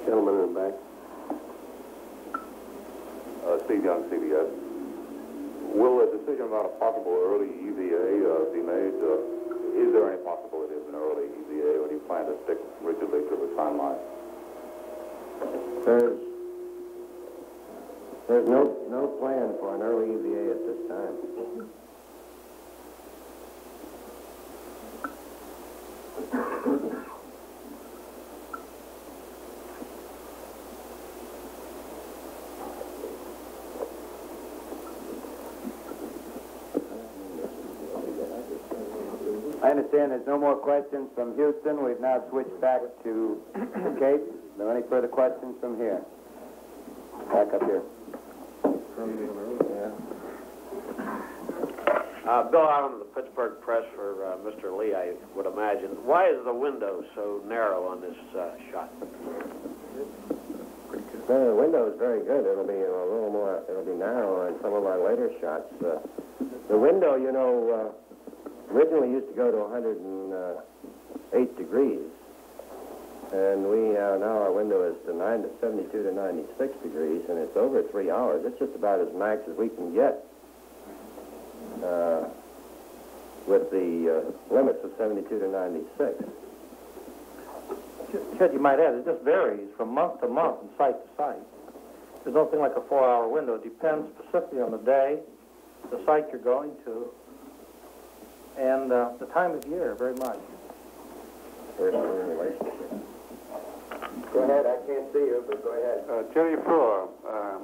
Gentleman in the back. Steve Young, CBS. Will a decision about a possible early EVA be made? Is there any possibility of an early EVA, or do you plan to stick rigidly to the timeline? There's no plan for an early EVA at this time. I understand there's no more questions from Houston. We've now switched back to the Cape. Are there any further questions from here? Back up here. Bill out of the Pittsburgh Press for Mr. Lee, I would imagine. Why is the window so narrow on this shot? The window is very good. It'll be a little more, it'll be narrower in some of our later shots. The window, you know, originally used to go to 108 degrees. And we now our window is to 72 to 96 degrees, and it's over 3 hours. It's just about as max as we can get with the limits of 72 to 96. Chet, you might add, it just varies from month to month and site to site. There's nothing like a 4-hour window. It depends specifically on the day, the site you're going to, and the time of year, very much. Personal relationship. Go ahead. I can't see you, but go ahead. Jerry Frewer,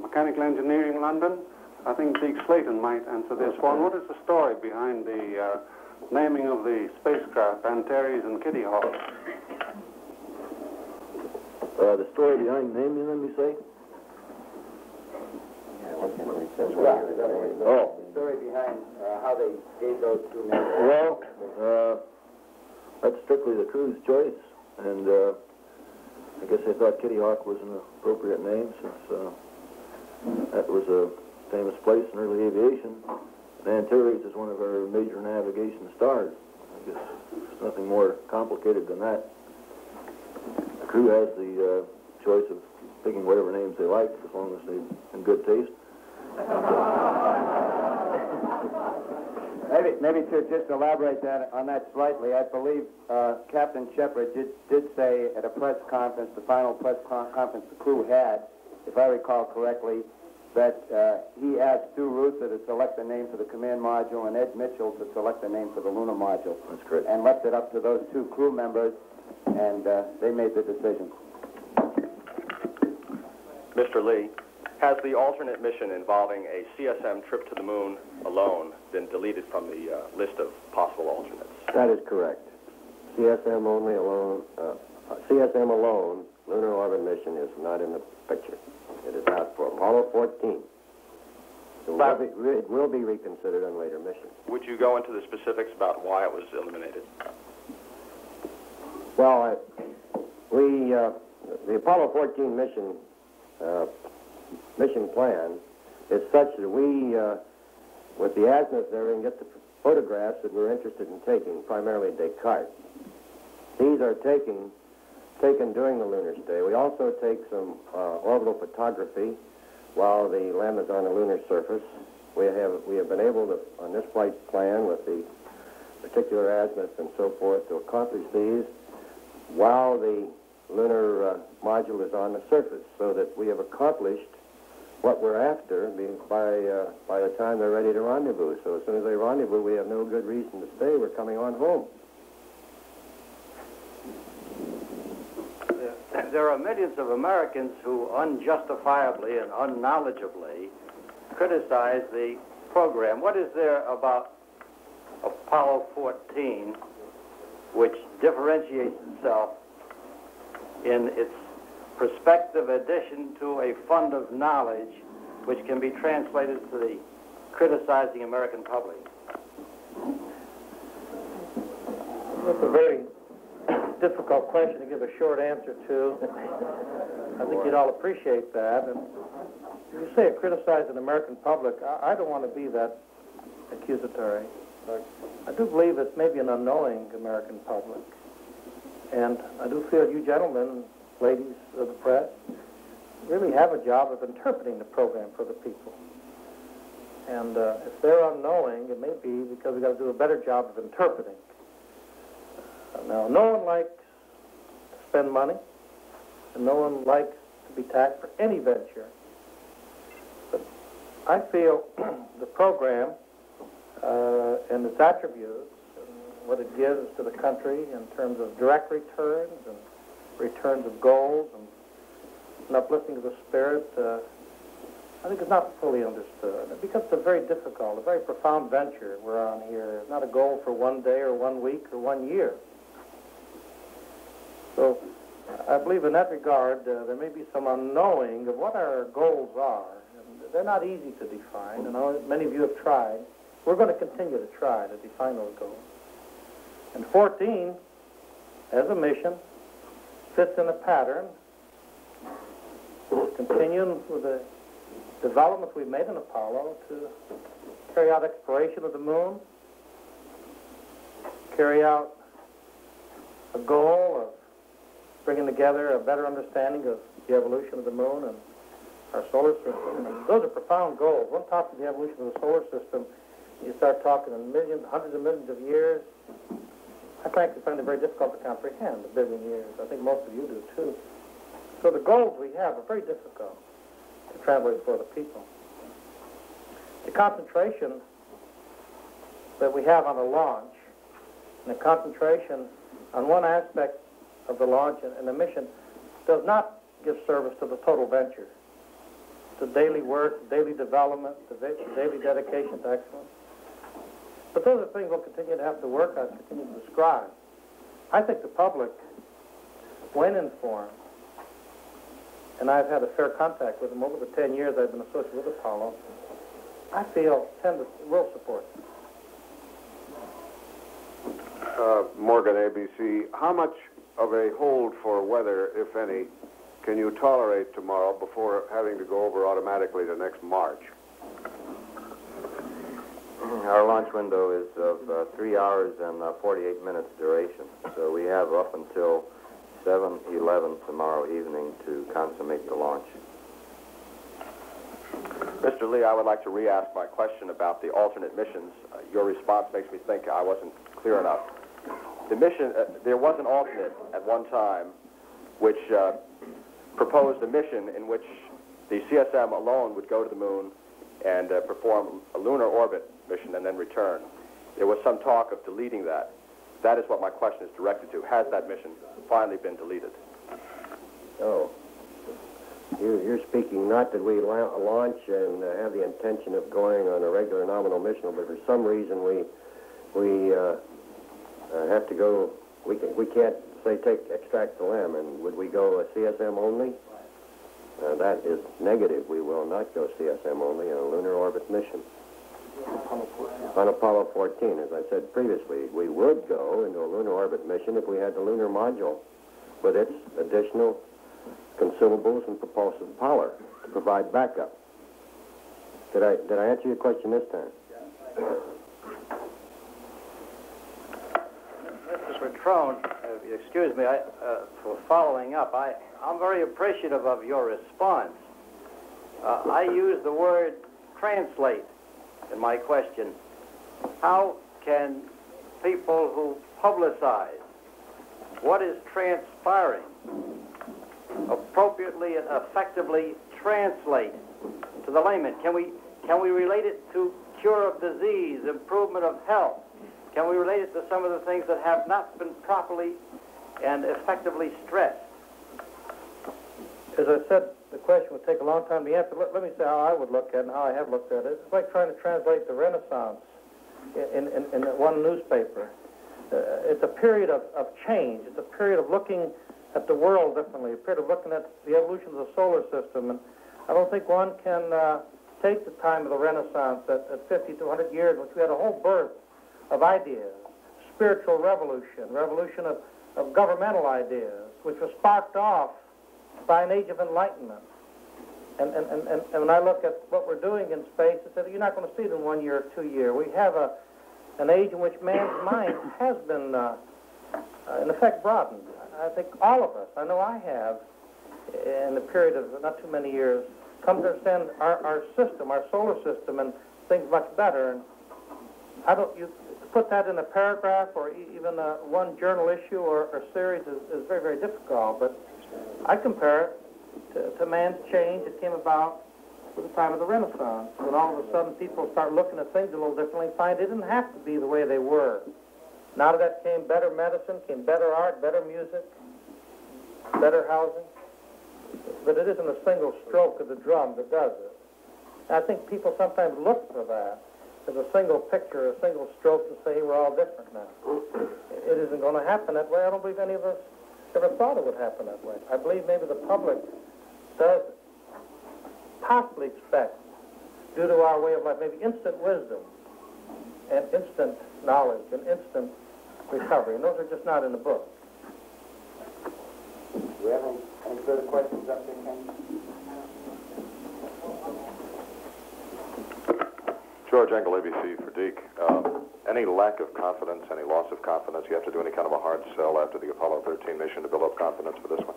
Mechanical Engineering, London. I think Zeke Slayton might answer this one. What is the story behind the naming of the spacecraft Antares and Kitty Hawk? The story behind naming them, you say? Oh. The story behind how they gave those two names. Well, that's strictly the crew's choice, and I guess they thought Kitty Hawk was an appropriate name since that was a famous place in early aviation. And Antares is one of our major navigation stars. I guess it's nothing more complicated than that. The crew has the choice of picking whatever names they like, as long as they're in good taste. Maybe to just elaborate on that slightly, I believe Captain Shepard did say at a press conference, the final press conference the crew had, if I recall correctly, that he asked Stu Ruther to select the name for the command module and Ed Mitchell to select the name for the lunar module. That's correct. And left it up to those two crew members, and they made the decision. Mr. Lee, has the alternate mission involving a CSM trip to the moon alone been deleted from the list of possible alternates? That is correct. CSM alone, lunar orbit mission is not in the picture. It is out for Apollo 14. It will be reconsidered on later missions. Would you go into the specifics about why it was eliminated? Well, the Apollo 14 mission plan is such that we, with the azimuth there, can get the photographs that we're interested in taking, primarily Descartes. These are taken during the lunar stay. We also take some orbital photography while the LEM is on the lunar surface. We have been able to, on this flight plan with the particular azimuth and so forth, to accomplish these while the lunar module is on the surface, so that we have accomplished what we're after by the time they're ready to rendezvous. So as soon as they rendezvous, we have no good reason to stay. We're coming on home. There are millions of Americans who unjustifiably and unknowledgeably criticize the program. What is there about Apollo 14 which differentiates itself in its prospective addition to a fund of knowledge which can be translated to the criticizing American public? That's a very difficult question to give a short answer to. I think you'd all appreciate that. And if you say it criticizes the American public, I don't want to be that accusatory. I do believe it's maybe an unknowing American public. And I do feel you gentlemen ladies of the press, really have a job of interpreting the program for the people. And if they're unknowing, it may be because we've got to do a better job of interpreting. Now, no one likes to spend money, and no one likes to be taxed for any venture. But I feel the program and its attributes, and what it gives to the country in terms of direct returns and returns of gold and uplifting of the spirit, I think it's not fully understood. It becomes a very difficult, a very profound venture we're on here. It's not a goal for one day or 1 week or 1 year. So I believe in that regard there may be some unknowing of what our goals are. And they're not easy to define, and many of you have tried. We're going to continue to try to define those goals. And 14, as a mission, fits in a pattern, continuing with the development we've made in Apollo to carry out exploration of the moon, carry out a goal of bringing together a better understanding of the evolution of the moon and our solar system. And those are profound goals. One talks of the evolution of the solar system, you start talking in millions, hundreds of millions of years. I frankly find it very difficult to comprehend, a billion years. I think most of you do, too. So the goals we have are very difficult to translate for the people. The concentration that we have on a launch, and the concentration on one aspect of the launch and the mission, does not give service to the total venture. The daily work, daily development, the daily dedication to excellence. But those are things we'll continue to have to work on, continue to describe. I think the public, when informed, and I've had a fair contact with them over the 10 years I've been associated with Apollo, I feel will support them. Morgan, ABC, how much of a hold for weather, if any, can you tolerate tomorrow before having to go over automatically to next March? Our launch window is of 3 hours and 48 minutes duration, so we have up until 7:11 tomorrow evening to consummate the launch. Mr. Lee, I would like to re-ask my question about the alternate missions. Your response makes me think I wasn't clear enough. The mission, there was an alternate at one time which proposed a mission in which the CSM alone would go to the moon and perform a lunar orbit mission and then return. There was some talk of deleting that. That is what my question is directed to. Has that mission finally been deleted? Oh. You're speaking not that we launch and have the intention of going on a regular nominal mission, but for some reason we have to go. We can't say extract the limb, and would we go a CSM only? That is negative. We will not go CSM only on a lunar orbit mission. On Apollo 14, as I said previously, we would go into a lunar orbit mission if we had the lunar module with its additional consumables and propulsive power to provide backup. Did I answer your question this time? Mr. Patrone, excuse me for following up. I'm very appreciative of your response. I used the word translate in my question. How can people who publicize what is transpiring appropriately and effectively translate to the layman? Can we relate it to cure of disease, improvement of health? Can we relate it to some of the things that have not been properly and effectively stressed? As I said, the question would take a long time to answer. Let me say how I would look at it and how I have looked at it. It's like trying to translate the Renaissance in one newspaper. It's a period of change. It's a period of looking at the world differently, a period of looking at the evolution of the solar system. And I don't think one can take the time of the Renaissance at 50 to 100 years, in which we had a whole birth of ideas, spiritual revolution of governmental ideas, which was sparked off by an age of enlightenment. And when I look at what we're doing in space, I said, you're not going to see it in 1 year or 2 years. We have an age in which man's mind has been in effect, broadened. I think all of us, I know I have, in a period of not too many years, come to understand our system, our solar system, and things much better. And I don't, you put that in a paragraph or even one journal issue or series is very, very difficult. But I compare it to man's change that came about with the time of the Renaissance, when all of a sudden people start looking at things a little differently and find they didn't have to be the way they were. Out of that came better medicine, came better art, better music, better housing. But it isn't a single stroke of the drum that does it. And I think people sometimes look for that as a single picture, a single stroke to say we're all different now. It isn't going to happen that way. I don't believe any of us ever thought it would happen that way. I believe maybe the public does possibly expect, due to our way of life, maybe instant wisdom and instant knowledge and instant recovery. And those are just not in the book. Do we have any further questions up there, Ken? George Engel, ABC for Deke. Any lack of confidence, any loss of confidence? You have to do any kind of a hard sell after the Apollo 13 mission to build up confidence for this one?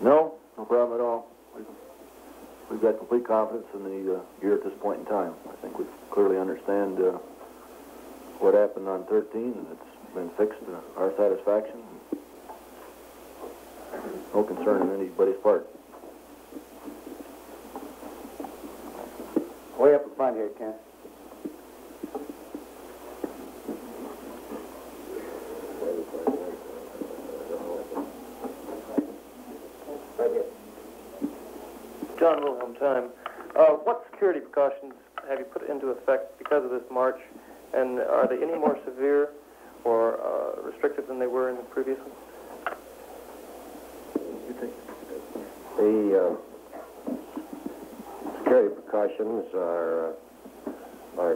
No, no problem at all. We've got complete confidence in the year at this point in time. I think we clearly understand what happened on 13, and it's been fixed to our satisfaction. No concern on anybody's part. Way up in front here, Ken. Right here. John Wilhelm Time. What security precautions have you put into effect because of this march, and are they any more severe or restrictive than they were in the previous one? The security precautions are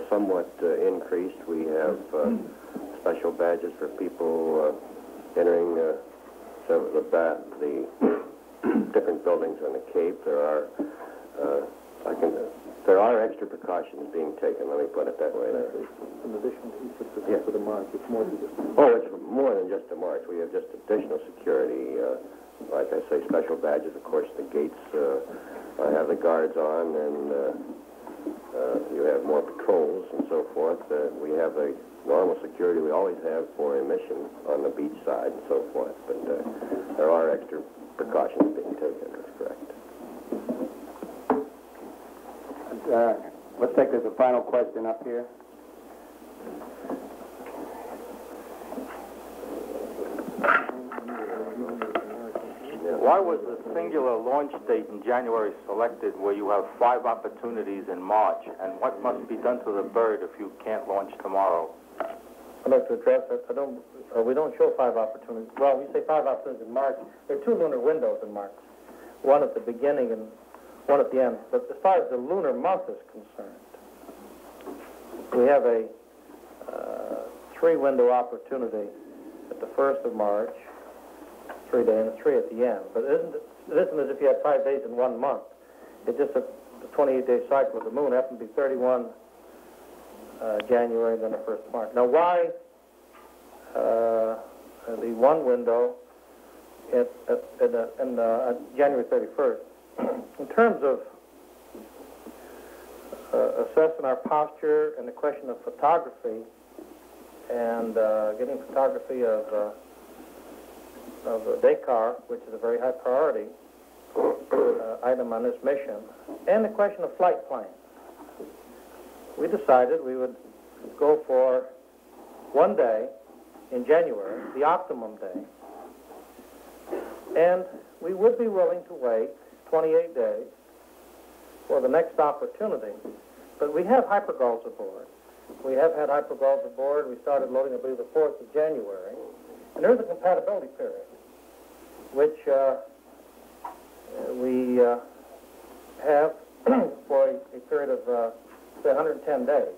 somewhat increased. We have special badges for people entering the different buildings on the Cape. There are extra precautions being taken. Let me put it that way. In addition to the march, it's more than just. Oh, it's more than just a march. We have just additional security. Like I say, special badges. Of course, the gates have the guards on, and you have more patrols and so forth. We have the normal security we always have for a mission on the beach side and so forth. But there are extra precautions being taken. That's correct. Let's take this a final question up here. Why was the singular launch date in January selected where you have 5 opportunities in March? And what must be done to the bird if you can't launch tomorrow? I'd like to address that. We don't show 5 opportunities. Well, we say 5 opportunities in March. There are 2 lunar windows in March, one at the beginning and one at the end. But as far as the lunar month is concerned, we have a 3-window opportunity at the 1st of March, 3-day, and a 3 at the end. But it isn't as if you had 5 days in 1 month. It's just a 28-day cycle of the moon. It happened to be 31 January and then the 1st of March. Now, why the 1 window in January 31st? In terms of assessing our posture and the question of photography and getting photography of Descartes, which is a very high priority item on this mission, and the question of flight plans, we decided we would go for 1 day in January, the optimum day, and we would be willing to wait 28 days for the next opportunity. But we have hypergulls aboard. We have had hypergulls aboard. We started loading, I believe, the 4th of January. And there's a compatibility period, which we have for a period of, say, 110 days.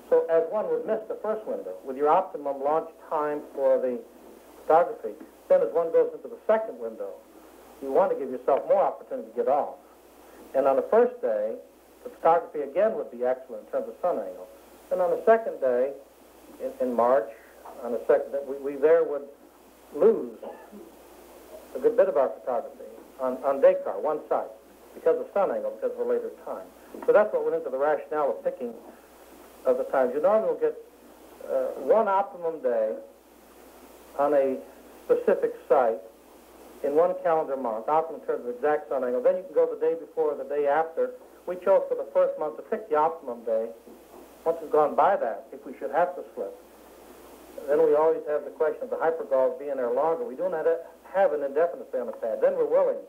So as one would miss the first window, with your optimum launch time for the photography, then as one goes into the second window, you want to give yourself more opportunity to get off. And on the first day, the photography again would be excellent in terms of sun angle. And on the second day, in March, on the second, that we there would lose a good bit of our photography on Descartes, one site, because of sun angle, because of a later time. So that's what went into the rationale of picking of the times. You normally will get one optimum day on a specific site in one calendar month, optimum in terms of exact sun angle. Then you can go the day before or the day after. We chose for the first month to pick the optimum day. Once we've gone by that, if we should have to slip, then we always have the question of the hypergolf being there longer. We do not have an indefinite on the pad. Then we're willing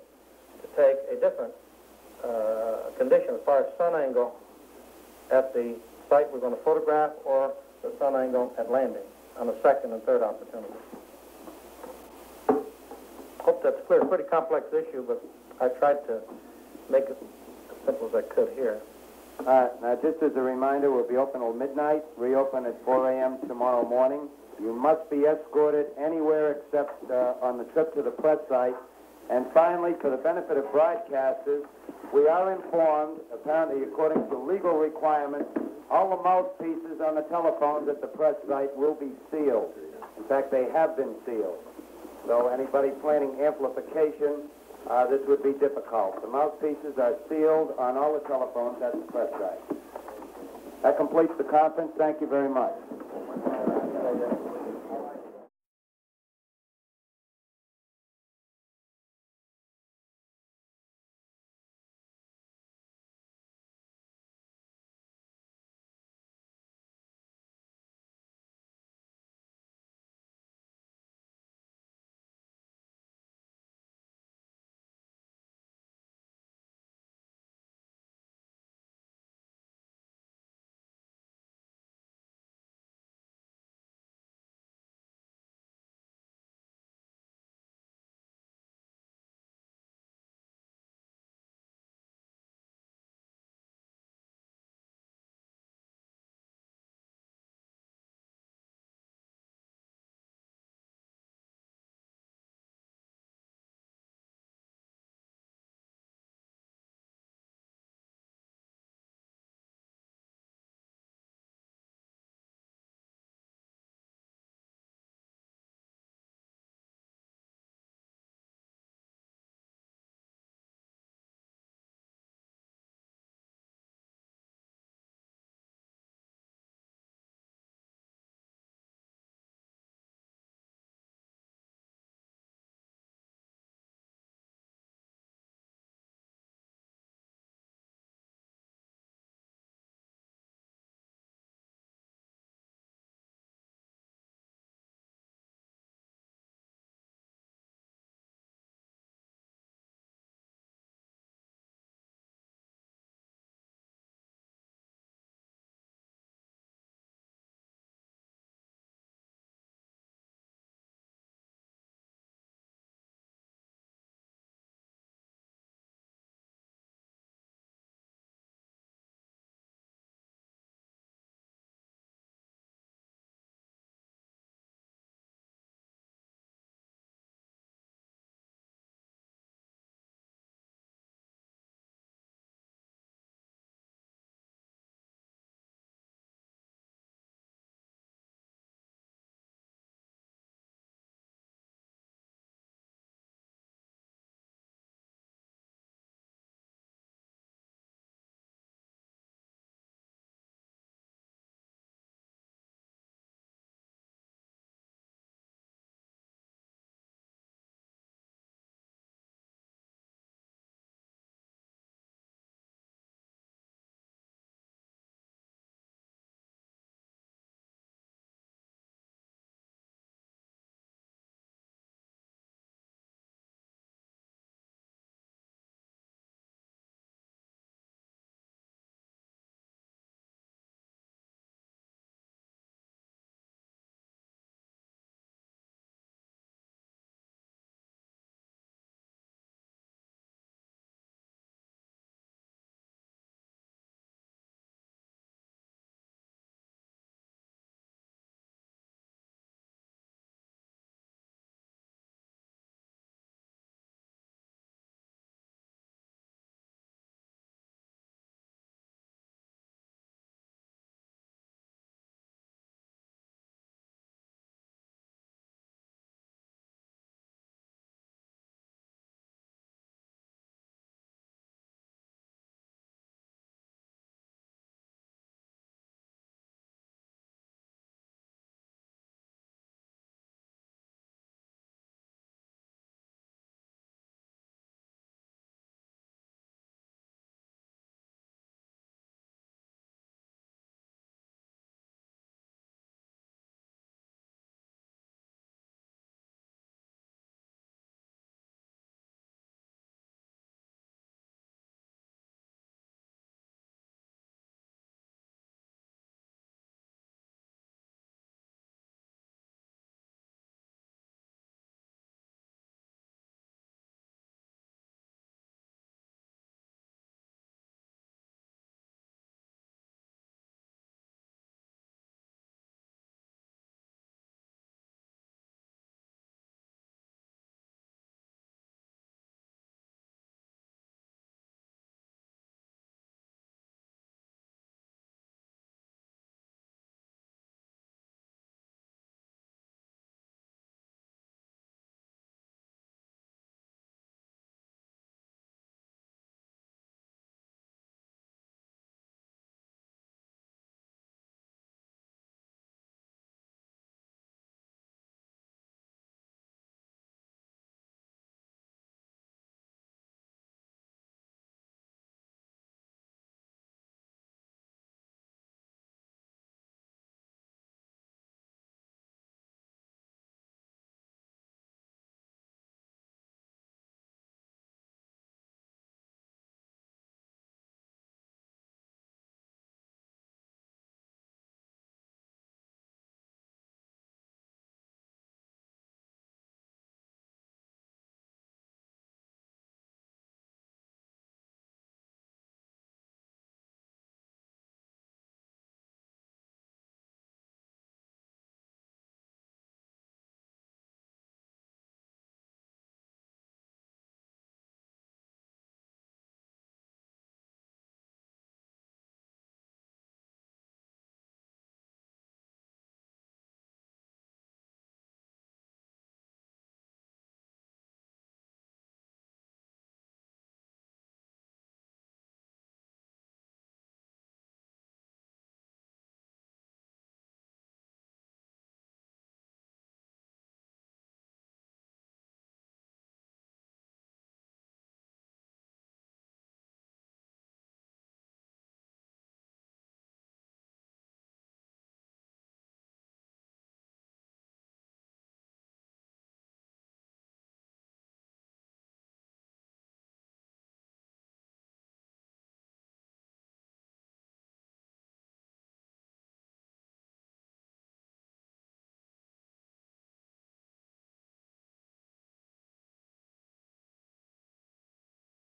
to take a different condition as far as sun angle at the site we're going to photograph or the sun angle at landing on the second and third opportunity. Hope that's clear. It's a pretty complex issue, but I tried to make it as simple as I could here. Now, just as a reminder, we'll be open till midnight, reopen at 4 a.m. tomorrow morning. You must be escorted anywhere except on the trip to the press site. And finally, for the benefit of broadcasters, we are informed, apparently according to legal requirements, all the mouthpieces on the telephones at the press site will be sealed. In fact, they have been sealed. So anybody planning amplification, this would be difficult. The mouthpieces are sealed on all the telephones at the press site. That completes the conference. Thank you very much.